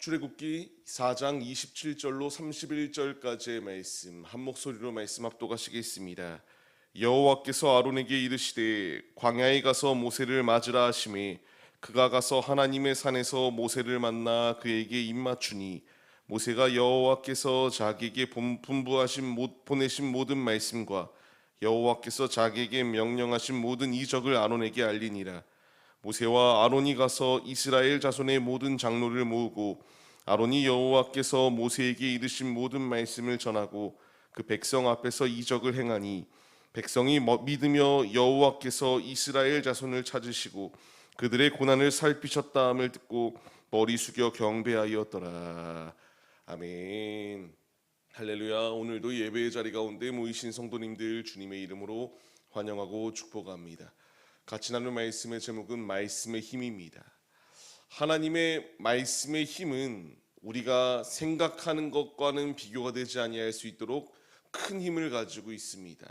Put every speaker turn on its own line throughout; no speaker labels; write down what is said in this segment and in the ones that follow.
출애굽기 4장 27절로 31절까지의 말씀 한 목소리로 말씀 합독하시겠습니다. 여호와께서 아론에게 이르시되 광야에 가서 모세를 맞으라 하시매 그가 가서 하나님의 산에서 모세를 만나 그에게 입맞추니 모세가 여호와께서 자기에게 보내신 모든 말씀과 여호와께서 자기에게 명령하신 모든 이적을 아론에게 알리니라. 모세와 아론이 가서 이스라엘 자손의 모든 장로를 모으고 아론이 여호와께서 모세에게 이르신 모든 말씀을 전하고 그 백성 앞에서 이적을 행하니 백성이 믿으며 여호와께서 이스라엘 자손을 찾으시고 그들의 고난을 살피셨다함을 듣고 머리 숙여 경배하였더라. 아멘. 할렐루야. 오늘도 예배의 자리 가운데 모이신 성도님들 주님의 이름으로 환영하고 축복합니다. 같이 나눌 말씀의 제목은 말씀의 힘입니다. 하나님의 말씀의 힘은 우리가 생각하는 것과는 비교가 되지 아니할 수 있도록 큰 힘을 가지고 있습니다.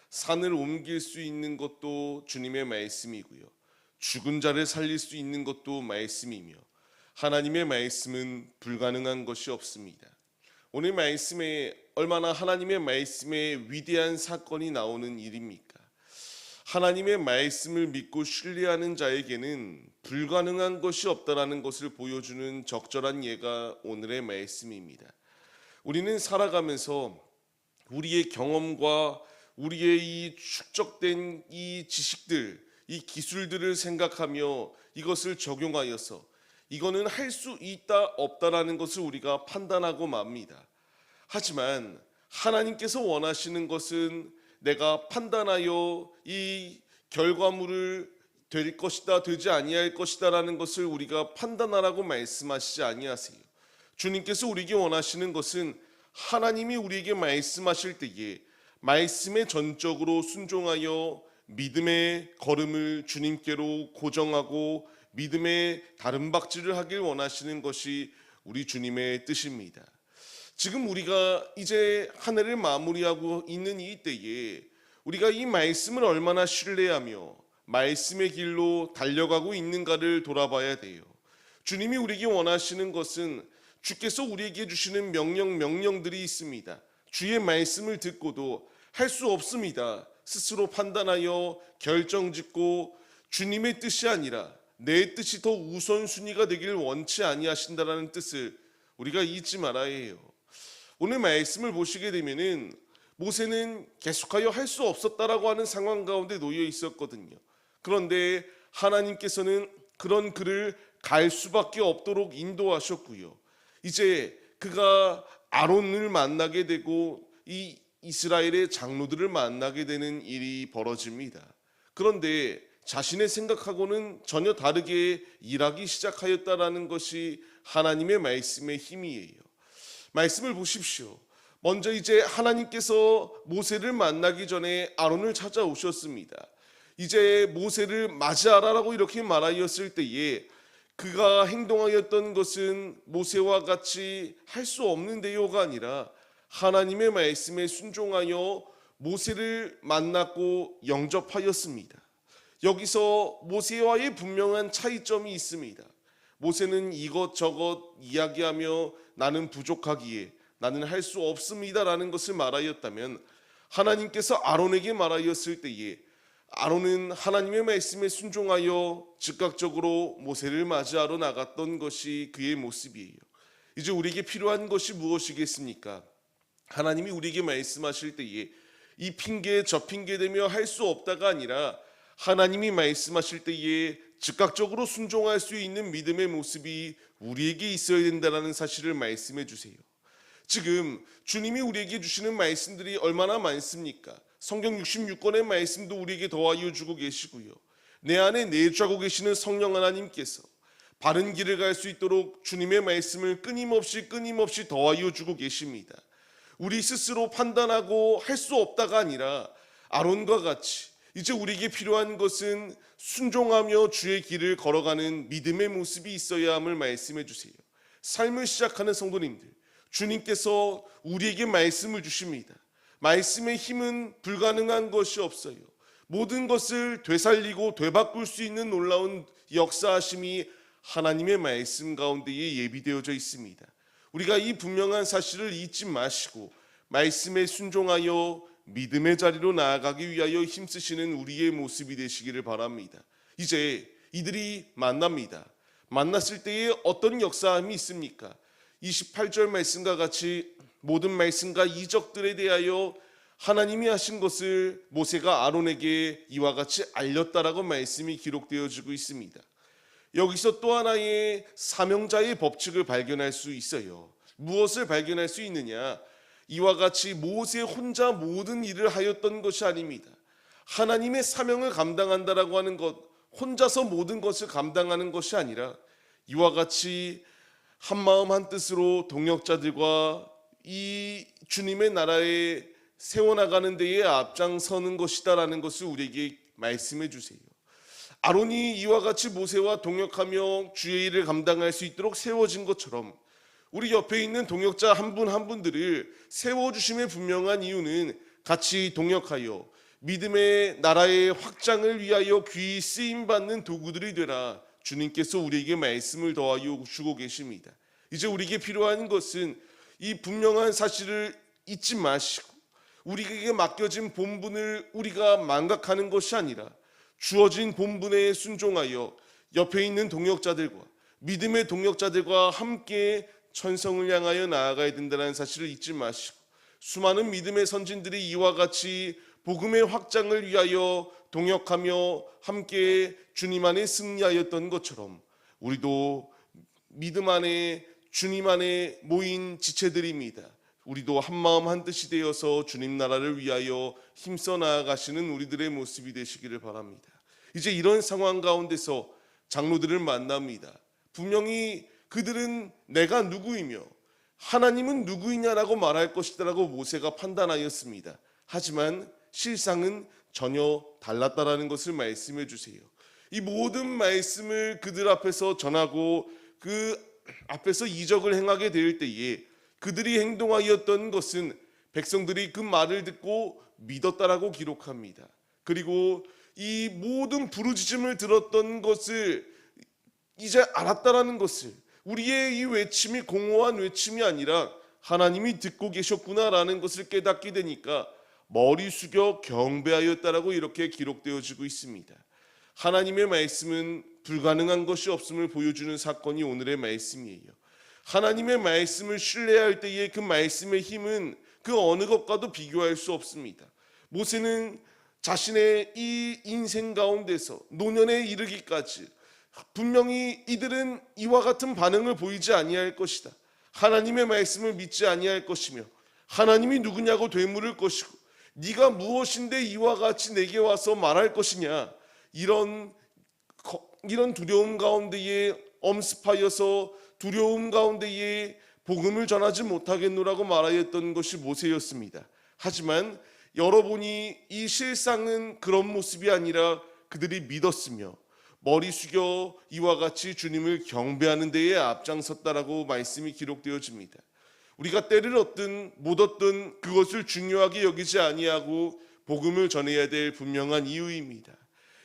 산을 옮길 수 있는 것도 주님의 말씀이고요. 죽은 자를 살릴 수 있는 것도 말씀이며 하나님의 말씀은 불가능한 것이 없습니다. 오늘 말씀에 얼마나 하나님의 말씀에 위대한 사건이 나오는 일입니까? 하나님의 말씀을 믿고 신뢰하는 자에게는 불가능한 것이 없다라는 것을 보여주는 적절한 예가 오늘의 말씀입니다. 우리는 살아가면서 우리의 경험과 우리의 이 축적된 이 지식들, 이 기술들을 생각하며 이것을 적용하여서 이거는 할 수 있다 없다라는 것을 우리가 판단하고 맙니다. 하지만 하나님께서 원하시는 것은 내가 판단하여 이 결과물을 될 것이다 되지 아니할 것이다 라는 것을 우리가 판단하라고 말씀하시지 아니하세요. 주님께서 우리에게 원하시는 것은 하나님이 우리에게 말씀하실 때에 말씀에 전적으로 순종하여 믿음의 걸음을 주님께로 고정하고 믿음의 다름박질을 하길 원하시는 것이 우리 주님의 뜻입니다. 지금 우리가 이제 한 해를 마무리하고 있는 이 때에 우리가 이 말씀을 얼마나 신뢰하며 말씀의 길로 달려가고 있는가를 돌아봐야 돼요. 주님이 우리에게 원하시는 것은 주께서 우리에게 주시는 명령들이 있습니다. 주의 말씀을 듣고도 할 수 없습니다. 스스로 판단하여 결정짓고 주님의 뜻이 아니라 내 뜻이 더 우선순위가 되기를 원치 아니하신다라는 뜻을 우리가 잊지 말아야 해요. 오늘 말씀을 보시게 되면은 모세는 계속하여 할 수 없었다라고 하는 상황 가운데 놓여 있었거든요. 그런데 하나님께서는 그런 그를 갈 수밖에 없도록 인도하셨고요. 이제 그가 아론을 만나게 되고 이 이스라엘의 장로들을 만나게 되는 일이 벌어집니다. 그런데 자신의 생각하고는 전혀 다르게 일하기 시작하였다라는 것이 하나님의 말씀의 힘이에요. 말씀을 보십시오. 먼저 이제 하나님께서 모세를 만나기 전에 아론을 찾아오셨습니다. 이제 모세를 맞이하라라고 이렇게 말하였을 때에 그가 행동하였던 것은 모세와 같이 할 수 없는 대요가 아니라 하나님의 말씀에 순종하여 모세를 만났고 영접하였습니다. 여기서 모세와의 분명한 차이점이 있습니다. 모세는 이것저것 이야기하며 나는 부족하기에 나는 할 수 없습니다라는 것을 말하였다면 하나님께서 아론에게 말하였을 때에 아론은 하나님의 말씀에 순종하여 즉각적으로 모세를 맞이하러 나갔던 것이 그의 모습이에요. 이제 우리에게 필요한 것이 무엇이겠습니까? 하나님이 우리에게 말씀하실 때에 이 핑계 저 핑계 대며 할 수 없다가 아니라 하나님이 말씀하실 때에 즉각적으로 순종할 수 있는 믿음의 모습이 우리에게 있어야 된다는 사실을 말씀해 주세요. 지금 주님이 우리에게 주시는 말씀들이 얼마나 많습니까? 성경 66권의 말씀도 우리에게 더하여 주고 계시고요. 내 안에 내주하고 계시는 성령 하나님께서 바른 길을 갈 수 있도록 주님의 말씀을 끊임없이 더하여 주고 계십니다. 우리 스스로 판단하고 할 수 없다가 아니라 아론과 같이 이제 우리에게 필요한 것은 순종하며 주의 길을 걸어가는 믿음의 모습이 있어야 함을 말씀해 주세요. 삶을 시작하는 성도님들, 주님께서 우리에게 말씀을 주십니다. 말씀의 힘은 불가능한 것이 없어요. 모든 것을 되살리고 되바꿀 수 있는 놀라운 역사하심이 하나님의 말씀 가운데에 예비되어져 있습니다. 우리가 이 분명한 사실을 잊지 마시고 말씀에 순종하여 믿음의 자리로 나아가기 위하여 힘쓰시는 우리의 모습이 되시기를 바랍니다. 이제 이들이 만납니다. 만났을 때에 어떤 역사함이 있습니까? 28절 말씀과 같이 모든 말씀과 이적들에 대하여 하나님이 하신 것을 모세가 아론에게 이와 같이 알렸다라고 말씀이 기록되어지고 있습니다. 여기서 또 하나의 사명자의 법칙을 발견할 수 있어요. 무엇을 발견할 수 있느냐? 이와 같이 모세 혼자 모든 일을 하였던 것이 아닙니다. 하나님의 사명을 감당한다라고 하는 것, 혼자서 모든 것을 감당하는 것이 아니라 이와 같이 한마음 한뜻으로 동역자들과 이 주님의 나라에 세워나가는 데에 앞장서는 것이다라는 것을 우리에게 말씀해 주세요. 아론이 이와 같이 모세와 동역하며 주의 일을 감당할 수 있도록 세워진 것처럼 우리 옆에 있는 동역자 한 분 한 분들을 세워주심의 분명한 이유는 같이 동역하여 믿음의 나라의 확장을 위하여 귀히 쓰임받는 도구들이 되라 주님께서 우리에게 말씀을 더하여 주고 계십니다. 이제 우리에게 필요한 것은 이 분명한 사실을 잊지 마시고 우리에게 맡겨진 본분을 우리가 망각하는 것이 아니라 주어진 본분에 순종하여 옆에 있는 동역자들과 믿음의 동역자들과 함께 천성을 향하여 나아가야 된다는 사실을 잊지 마시고 수많은 믿음의 선진들이 이와 같이 복음의 확장을 위하여 동역하며 함께 주님 안에 승리하였던 것처럼 우리도 믿음 안에 주님 안에 모인 지체들입니다. 우리도 한마음 한뜻이 되어서 주님 나라를 위하여 힘써 나아가시는 우리들의 모습이 되시기를 바랍니다. 이제 이런 상황 가운데서 장로들을 만납니다. 분명히 그들은 내가 누구이며 하나님은 누구이냐라고 말할 것이다라고 모세가 판단하였습니다. 하지만 실상은 전혀 달랐다라는 것을 말씀해 주세요. 이 모든 말씀을 그들 앞에서 전하고 그 앞에서 이적을 행하게 될 때에 그들이 행동하였던 것은 백성들이 그 말을 듣고 믿었다라고 기록합니다. 그리고 이 모든 부르짖음을 들었던 것을 이제 알았다라는 것을 우리의 이 외침이 공허한 외침이 아니라 하나님이 듣고 계셨구나라는 것을 깨닫게 되니까 머리 숙여 경배하였다라고 이렇게 기록되어지고 있습니다. 하나님의 말씀은 불가능한 것이 없음을 보여주는 사건이 오늘의 말씀이에요. 하나님의 말씀을 신뢰할 때의 그 말씀의 힘은 그 어느 것과도 비교할 수 없습니다. 모세는 자신의 이 인생 가운데서 노년에 이르기까지 분명히 이들은 이와 같은 반응을 보이지 아니할 것이다. 하나님의 말씀을 믿지 아니할 것이며 하나님이 누구냐고 되물을 것이고 네가 무엇인데 이와 같이 내게 와서 말할 것이냐 이런 두려움 가운데에 엄습하여서 두려움 가운데에 복음을 전하지 못하겠노라고 말하였던 것이 모세였습니다. 하지만 여러분이 이 실상은 그런 모습이 아니라 그들이 믿었으며 머리 숙여 이와 같이 주님을 경배하는 데에 앞장섰다라고 말씀이 기록되어집니다. 우리가 때를 얻든 못 얻든 그것을 중요하게 여기지 아니하고 복음을 전해야 될 분명한 이유입니다.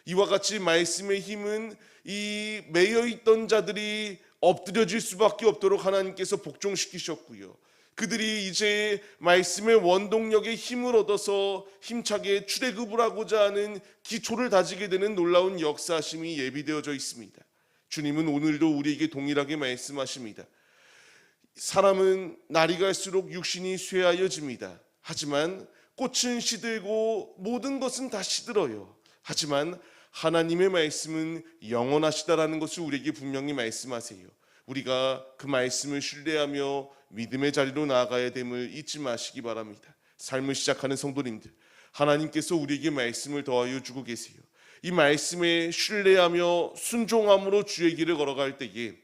이와 같이 말씀의 힘은 이 매여 있던 자들이 엎드려질 수밖에 없도록 하나님께서 복종시키셨고요. 그들이 이제 말씀의 원동력의 힘을 얻어서 힘차게 출애굽을 하고자 하는 기초를 다지게 되는 놀라운 역사심이 예비되어져 있습니다. 주님은 오늘도 우리에게 동일하게 말씀하십니다. 사람은 날이 갈수록 육신이 쇠하여집니다. 하지만 꽃은 시들고 모든 것은 다 시들어요. 하지만 하나님의 말씀은 영원하시다라는 것을 우리에게 분명히 말씀하세요. 우리가 그 말씀을 신뢰하며 믿음의 자리로 나아가야 됨을 잊지 마시기 바랍니다. 삶을 시작하는 성도님들, 하나님께서 우리에게 말씀을 더하여 주고 계세요. 이 말씀에 신뢰하며 순종함으로 주의 길을 걸어갈 때에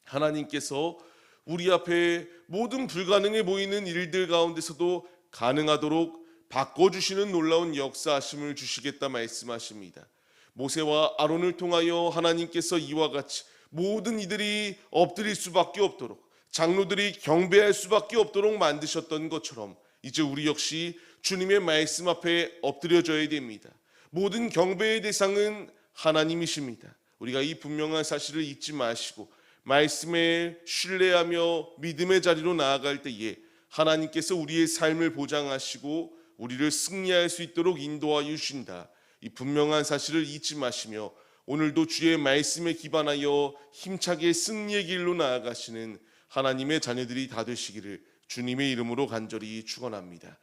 하나님께서 우리 앞에 모든 불가능해 보이는 일들 가운데서도 가능하도록 바꿔주시는 놀라운 역사하심을 주시겠다 말씀하십니다. 모세와 아론을 통하여 하나님께서 이와 같이 모든 이들이 엎드릴 수밖에 없도록 장로들이 경배할 수밖에 없도록 만드셨던 것처럼 이제 우리 역시 주님의 말씀 앞에 엎드려져야 됩니다. 모든 경배의 대상은 하나님이십니다. 우리가 이 분명한 사실을 잊지 마시고 말씀에 신뢰하며 믿음의 자리로 나아갈 때에 하나님께서 우리의 삶을 보장하시고 우리를 승리할 수 있도록 인도하여 주신다. 이 분명한 사실을 잊지 마시며 오늘도 주의 말씀에 기반하여 힘차게 승리의 길로 나아가시는 하나님의 자녀들이 다 되시기를 주님의 이름으로 간절히 축원합니다.